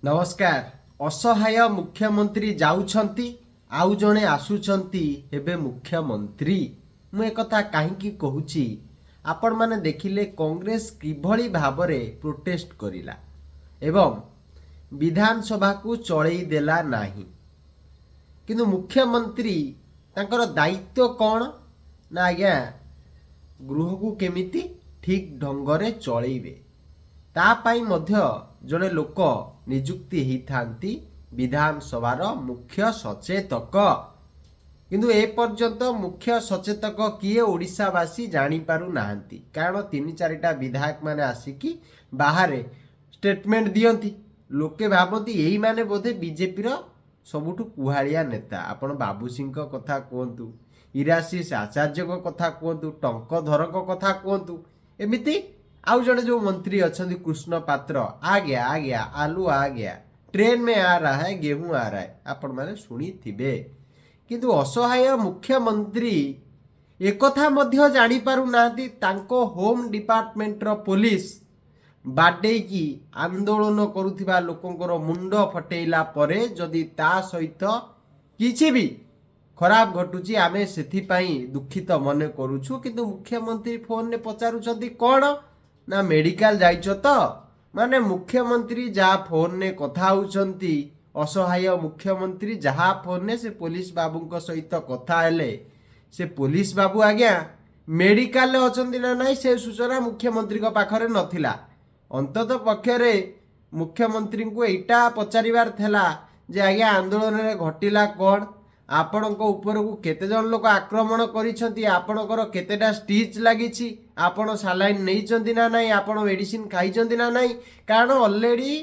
नमस्कार। असहाय मुख्यमंत्री जाउछंती आउ जणे आसुछंती हेबे मुख्यमंत्री। मु एक कथा काहींकी कहूची, आपण माने देखिले कांग्रेस किभଳି भाबरे प्रोटेस्ट करिला एवं विधानसभा को चलई देला नाही, किंतु मुख्यमंत्री तांकर दायित्व कौन ना आज्ञा गृह को केमिति ठीक ढंगरे चलैबे तापाई मध्य जड़े लोक निजुक्ति होती विधानसभार मुख्य सचेतक, किंतु ए पर्यंत मुख्य सचेतक किए ओडिशावासी जानी पारु नाहंती। कारण तीन चारिटा विधायक माने आसिकी बाहर स्टेटमेंट दियंती, लोके भाबती यही माने बोधे बीजेपी रो सबुठु कुहाड़िया नेता। आपण बाबू सिंह कथा कहतु, इराशीष आचार्य कथा कहतु, टंकधर कथा कहतु, एमिति आउ जड़े जो मंत्री अच्छा कृष्ण पात्र आ गया आलू आ गया, ट्रेन में आ रहा है, गेहूं आ रहा है, आपण माने सुनी थिबे। किंतु असहाय मुख्यमंत्री एकथा मध्य जानी पारु नाहंती, तांको होम डिपार्टमेंट रो पुलिस बाडे की आंदोलन करुथिबा लोकंकर मुंड फटेइला परे जदि ता सहित किछि भी खराब घटुची आमे सेथि पई दुखित मने करूछु, किंतु मुख्यमंत्री फोन ने पचारुछंती कोन ना मेडिकल जाइछो तो माने मुख्यमंत्री जहा फोन ने कथा होउछंती, असहाय मुख्यमंत्री जहा फोन ने से पुलिस बाबू सहित कथा हेले से पुलिस बाबू आज्ञा मेडिकल अछंती ना नहीं से सूचना मुख्यमंत्री को पाखरे नथिला। अंतत पक्षरे मुख्यमंत्री को एटा पचारिबार थेला जे आज्ञा आंदोलन रे घटिला कोन, आपणको ऊपर को केते जन लोक आक्रमण करिसंती, आपणकर केतेटा स्टिच लागिछि, आपण सालाइन नैचंती ना नाही, आपण मेडिसिन खाइचंती ना नाही। कारण ऑलरेडी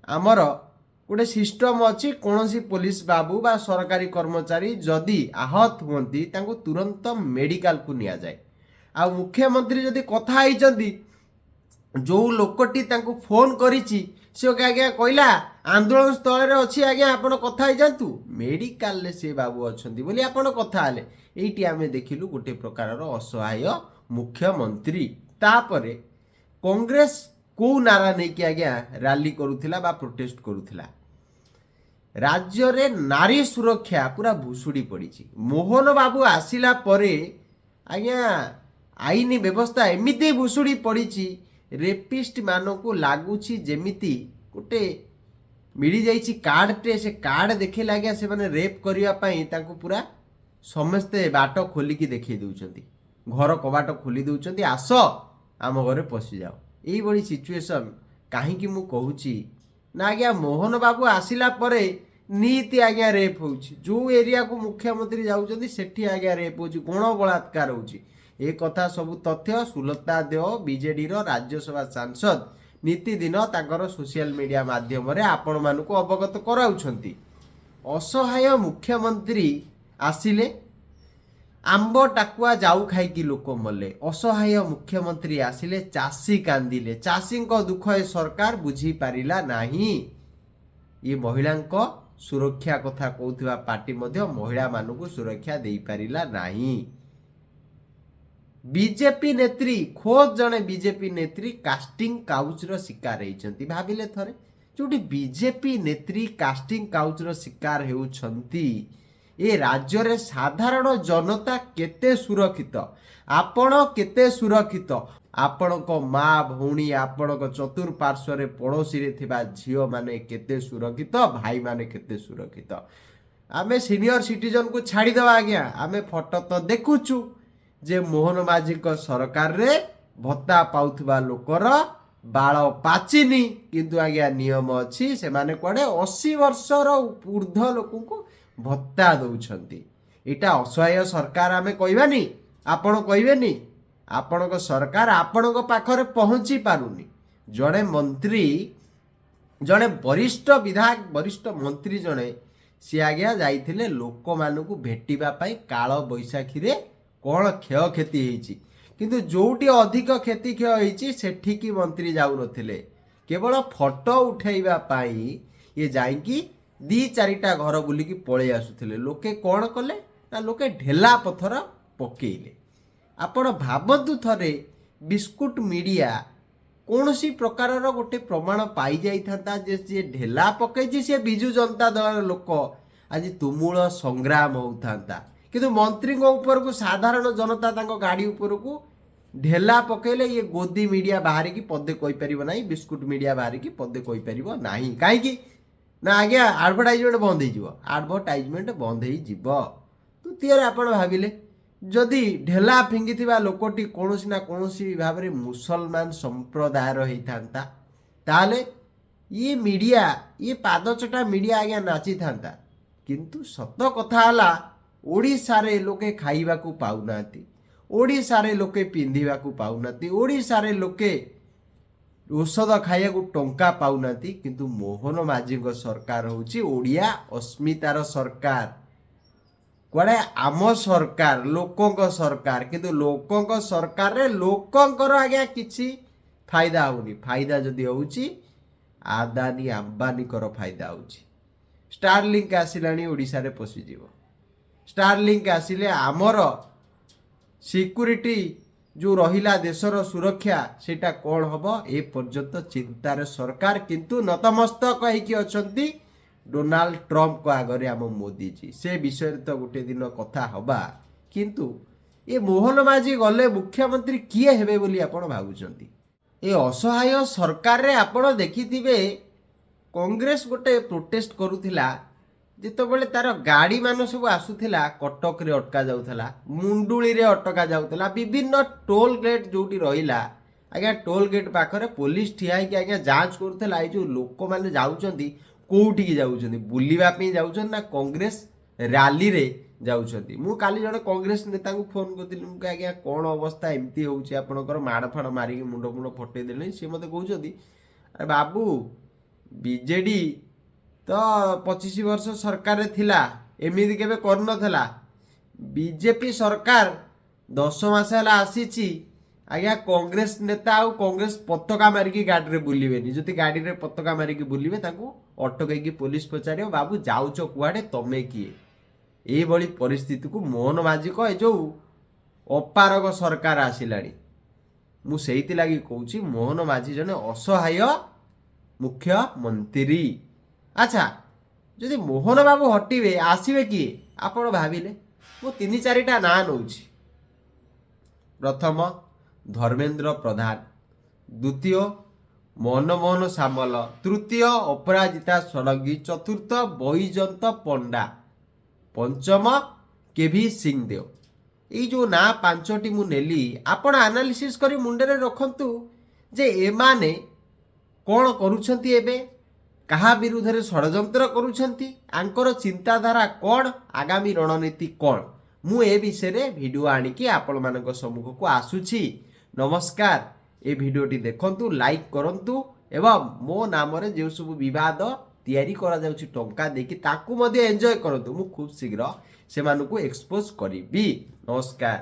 आमर गोटे सिस्टम अच्छी, कौनसी पुलिस बाबू बा सरकारी कर्मचारी जदि आहत हुंती तांको तुरंत मेडिकल को निया जाए। आ मुख्यमंत्री जदि कथा होइचंती, जो लोकटी तांको फोन करिछि से आज्ञा कहला आंदोलन स्थल रे अछि, आज्ञा आपण कथा हो जातु मेडिकल ले से बाबू अछंती बोली आपण कथा हले। एइटी आमे देखिलु गोटे प्रकार रो असहाय मुख्यमंत्री। तापरे कांग्रेस को नारा नै कि आज्ञा रैली करुथिला बा प्रोटेस्ट करुथिला, राज्य रे नारी सुरक्षा पूरा भुसुड़ी पड़ी। मोहन बाबू आसिला परे आज्ञा आईन व्यवस्था एमिति भुसुड़ी पड़ी, रेपिस्ट मानकु लागुची जेमिति गोटे मिली जाइछि कार्ड टे, से कार्ड देखे आज्ञा से माने रेप करिया पई तांको पूरा समस्ते बाट खोलिकी देखै दउछंती, घर कबाट खोली दउछंती, आस आम घरे पशि जाओ। एई बड़ी सिचुएशन काहींकि मु कहूची ना आज्ञा मोहन बाबू आसिला परे नीति आज्ञा रेप होउची, जो एरिया को मुख्यमंत्री जाउछंती सेठी आज्ञा रेप होउची, गण बलात्कार होउची। ए कथा सब तथ्य सुलता देव बीजेडी रो राज्यसभा सांसद नीतिदिन तांकर सोशल मीडिया माध्यम रे आपण मानकु अवगत कराउछंती। असहाय मुख्यमंत्री आसिले आंब टाकुआ जाऊ खाइकी लोक मले, असहाय मुख्यमंत्री आसिले चाषी कांदिले, चाषी को दुख ए सरकार बुझी पारिला नाही। ये महिला सुरक्षा कथा कहउथिबा पार्टी मध्य महिला मानकु सुरक्षा देई पारिला नाही। बीजेपी नेत्री खोज जने बीजेपी नेत्री कास्टिंग काउच रो शिकार होइछंती। भाबिले थरे जोटी बीजेपी नेत्री कास्टिंग काउच रो शिकार हेउछंती, ए राज्य रे साधारण जनता केते सुरक्षित, आपण केते सुरक्षित, आपणक माँ भौणी आपणक चतुर्पार्श्व रे पड़ोसी रे थिबा झियो माने केते सुरक्षित, भाई माने केते सुरक्षित। आमे सीनियर सिटीजन को छाड़ी दवा आज्ञा, आमे फोटो तो देखुछु जे मोहन माझी को सरकार रे भत्ता पाउथबा लोकर बाळ पाचिनी, किंतु आज्ञा नियम अछि से माने कोडे 80 वर्ष रो ऊर्ध्व लोक को भत्ता दउछंती। एटा असहाय सरकार आमे कहबानी, आपण कहबेनी, आपणक सरकार आपणक पाखरे पहुंची पारुनी। जड़े मंत्री जड़े वरिष्ठ विधायक वरिष्ठ मंत्री जड़े सी आज्ञा जाइथिले लोक मानकु भेटिबा पई काल बैसाखी रे कौन क्षय क्षति होइछि, किंतु जोटी अधिक क्षति क्षय होइछि सेठी की मंत्री जाउ नथिले, केवल फोटो उठेइबा पाई ये जाइकी दी चारिटा घर बुलिकी पळे आसुथिले। लोके कौन कले ना लोके ढेला पथर पकेइले। आपण भाबंतु थरे बिस्कुट मीडिया କୌଣସି ପ୍ରକାରର ଗୋଟେ ପ୍ରମାଣ ପାଇଯାଇଥାନ୍ତା ଯେ ସିଏ ଢେଲା ପକେଇଛି, ସିଏ ବିଜୁ ଜନତା ଦଳର ଲୋକ, ଆଜି ତୁମୁଳ ସଂଗ୍ରାମ ହେଉଥାନ୍ତା। କିନ୍ତୁ ମନ୍ତ୍ରୀଙ୍କ ଉପରକୁ ସାଧାରଣ ଜନତା ତାଙ୍କ ଗାଡ଼ି ଉପରକୁ ଢେଲା ପକେଇଲେ ଇଏ ଗୋଦି ମିଡ଼ିଆ ବାହାରିକି ପଦେ କହିପାରିବ ନାହିଁ, ବିସ୍କୁଟ ମିଡ଼ିଆ ବାହାରିକି ପଦେ କହିପାରିବ ନାହିଁ। କାହିଁକି ନା ଆଜ୍ଞା ଆଡ଼ଭର୍ଟାଇଜମେଣ୍ଟ ବନ୍ଦ ହେଇଯିବ, ଆଡ଼ଭର୍ଟାଇଜମେଣ୍ଟ ବନ୍ଦ ହେଇଯିବ। ତୃତୀୟରେ ଆପଣ ଭାବିଲେ ଯଦି ଢେଲା ଫିଙ୍ଗିଥିବା ଲୋକଟି କୌଣସି ନା କୌଣସି ଭାବରେ ମୁସଲମାନ ସମ୍ପ୍ରଦାୟର ହେଇଥାନ୍ତା, ତାହେଲେ ଇଏ ମିଡ଼ିଆ, ଇଏ ପାଦଚଟା ମିଡ଼ିଆ ଆଜ୍ଞା ନାଚିଥାନ୍ତା। କିନ୍ତୁ ସତ କଥା ହେଲା ଓଡ଼ିଶାରେ ଲୋକେ ଖାଇବାକୁ ପାଉନାହାନ୍ତି, ଓଡ଼ିଶାରେ ଲୋକେ ପିନ୍ଧିବାକୁ ପାଉନାହାନ୍ତି, ଓଡ଼ିଶାରେ ଲୋକେ ଔଷଧ ଖାଇବାକୁ ଟଙ୍କା ପାଉନାହାନ୍ତି। କିନ୍ତୁ ମୋହନ ମାଝୀଙ୍କ ସରକାର ହେଉଛି ଓଡ଼ିଆ ଅସ୍ମିତାର ସରକାର, କୁଆଡ଼େ ଆମ ସରକାର, ଲୋକଙ୍କ ସରକାର। କିନ୍ତୁ ଲୋକଙ୍କ ସରକାରରେ ଲୋକଙ୍କର ଆଜ୍ଞା କିଛି ଫାଇଦା ହେଉନି। ଫାଇଦା ଯଦି ହେଉଛି ଆଦାନୀ ଆମ୍ବାନୀଙ୍କର ଫାଇଦା ହେଉଛି। ଷ୍ଟାରଲିଙ୍କ ଆସିଲାଣି, ଓଡ଼ିଶାରେ ପଶିଯିବ। ଷ୍ଟାରଲିଙ୍କ ଆସିଲେ ଆମର ସିକ୍ୟୁରିଟି ଯେଉଁ ରହିଲା ଦେଶର ସୁରକ୍ଷା, ସେଇଟା କ'ଣ ହେବ ଏ ପର୍ଯ୍ୟନ୍ତ ଚିନ୍ତାରେ ସରକାର। କିନ୍ତୁ ନତମସ୍ତକ ହେଇକି ଅଛନ୍ତି ଡୋନାଲ୍ଡ ଟ୍ରମ୍ପଙ୍କ ଆଗରେ ଆମ ମୋଦିଜୀ। ସେ ବିଷୟରେ ତ ଗୋଟେ ଦିନ କଥା ହେବା। କିନ୍ତୁ ଏ ମୋହନ ମାଝୀ ଗଲେ ମୁଖ୍ୟମନ୍ତ୍ରୀ କିଏ ହେବେ ବୋଲି ଆପଣ ଭାବୁଛନ୍ତି? ଏ ଅସହାୟ ସରକାରରେ ଆପଣ ଦେଖିଥିବେ କଂଗ୍ରେସ ଗୋଟେ ପ୍ରୋଟେଷ୍ଟ କରୁଥିଲା ଯେତେବେଳେ ତାର ଗାଡ଼ିମାନ ସବୁ ଆସୁଥିଲା, କଟକରେ ଅଟକା ଯାଉଥିଲା, ମୁଣ୍ଡୁଳିରେ ଅଟକା ଯାଉଥିଲା, ବିଭିନ୍ନ ଟୋଲ ଗେଟ୍ ଯେଉଁଠି ରହିଲା ଆଜ୍ଞା, ଟୋଲ ଗେଟ୍ ପାଖରେ ପୋଲିସ ଠିଆ ହେଇକି ଆଜ୍ଞା ଯାଞ୍ଚ କରୁଥିଲା ଏଇ ଯେଉଁ ଲୋକମାନେ ଯାଉଛନ୍ତି କେଉଁଠିକି ଯାଉଛନ୍ତି, ବୁଲିବା ପାଇଁ ଯାଉଛନ୍ତି ନା କଂଗ୍ରେସ ରାଲିରେ ଯାଉଛନ୍ତି। ମୁଁ କାଲି ଜଣେ କଂଗ୍ରେସ ନେତାଙ୍କୁ ଫୋନ୍ କରିଥିଲି, ମୁଁ କହିଲି ଆଜ୍ଞା କ'ଣ ଅବସ୍ଥା ଏମିତି ହେଉଛି ଆପଣଙ୍କର, ମାଡ଼ ଫାଡ଼ ମାରିକି ମୁଣ୍ଡ ମୁଣ୍ଡ ଫଟେଇ ଦେଲେଣି। ସିଏ ମୋତେ କହୁଛନ୍ତି ଆରେ ବାବୁ ବିଜେଡ଼ି ତ 25 ବର୍ଷ ସରକାରରେ ଥିଲା, ଏମିତି କେବେ କରିନଥିଲା। ବିଜେପି ସରକାର 10 ମାସ ହେଲା ଆସିଛି ଆଜ୍ଞା, କଂଗ୍ରେସ ନେତା ଆଉ କଂଗ୍ରେସ ପତାକା ମାରିକି ଗାଡ଼ିରେ ବୁଲିବେନି। ଯଦି ଗାଡ଼ିରେ ପତାକା ମାରିକି ବୁଲିବେ ତାଙ୍କୁ ଅଟକେଇକି ପୋଲିସ ପଚାରିବ ବାବୁ ଯାଉଛ କୁଆଡ଼େ, ତମେ କିଏ? ଏଇଭଳି ପରିସ୍ଥିତିକୁ ମୋହନ ମାଝୀଙ୍କ ଏ ଯେଉଁ ଅପାରଗ ସରକାର ଆସିଲାଣି। ମୁଁ ସେଇଥିଲାଗି କହୁଛି ମୋହନ ମାଝୀ ଜଣେ ଅସହାୟ ମୁଖ୍ୟମନ୍ତ୍ରୀ। ଆଚ୍ଛା, ଯଦି ମୋହନ ବାବୁ ହଟିବେ ଆସିବେ କିଏ ଆପଣ ଭାବିଲେ? ମୁଁ 3-4ଟା ନାଁ ନେଉଛି। ପ୍ରଥମ ଧର୍ମେନ୍ଦ୍ର ପ୍ରଧାନ, ଦ୍ୱିତୀୟ ମନମୋହନ ସାମଲ, ତୃତୀୟ ଅପରାଜିତା ଷଡ଼ଙ୍ଗୀ, ଚତୁର୍ଥ ବୈଜନ୍ତ ପଣ୍ଡା, ପଞ୍ଚମ କେଭି ସିଂଦେଓ। ଏଇ ଯେଉଁ ନାଁ 5ଟି ମୁଁ ନେଲି, ଆପଣ ଆନାଲିସିସ୍ କରି ମୁଣ୍ଡରେ ରଖନ୍ତୁ ଯେ ଏମାନେ କ'ଣ କରୁଛନ୍ତି, ଏବେ କାହା ବିରୁଦ୍ଧରେ ଷଡ଼ଯନ୍ତ୍ର କରୁଛନ୍ତି, ଆଙ୍କର ଚିନ୍ତାଧାରା କ'ଣ, ଆଗାମୀ ରଣନୀତି କ'ଣ। ମୁଁ ଏ ବିଷୟରେ ଭିଡ଼ିଓ ଆଣିକି ଆପଣମାନଙ୍କ ସମ୍ମୁଖକୁ ଆସୁଛି। ନମସ୍କାର। ଏ ଭିଡ଼ିଓଟି ଦେଖନ୍ତୁ, ଲାଇକ୍ କରନ୍ତୁ ଏବଂ ମୋ ନାମରେ ଯେଉଁ ସବୁ ବିବାଦ ତିଆରି କରାଯାଉଛି ଟଙ୍କା ଦେଇକି ତାକୁ ମଧ୍ୟ ଏନ୍ଜୟ କରନ୍ତୁ। ମୁଁ ଖୁବ୍ ଶୀଘ୍ର ସେମାନଙ୍କୁ ଏକ୍ସପୋଜ କରିବି। ନମସ୍କାର।